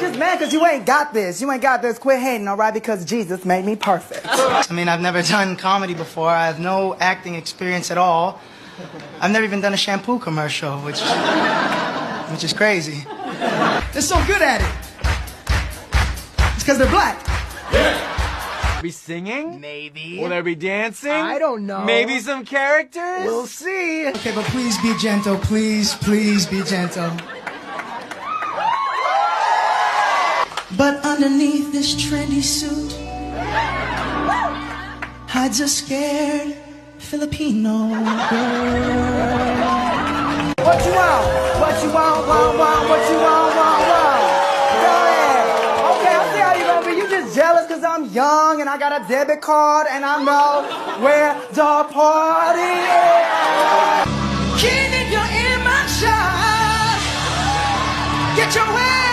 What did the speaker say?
just mad because you ain't got this. You ain't got this. Quit hating, all right? Because Jesus made me perfect. I mean, I've never done comedy before. I have no acting experience at all. I've never even done a shampoo commercial, which is crazy. They're so good at it. It's because they're black. Be singing? Maybe. Will there be dancing? I don't know. Maybe some characters? We'll see. Okay, but please be gentle. Please, please be gentle. But underneath this trendy suit hides a scared Filipino girl. What you want? What you want? What you want? Go ahead. Okay, I see how you gonna be. You just jealous because I'm young and I got a debit card and I know where the party is. Keep your image shut. Get your way.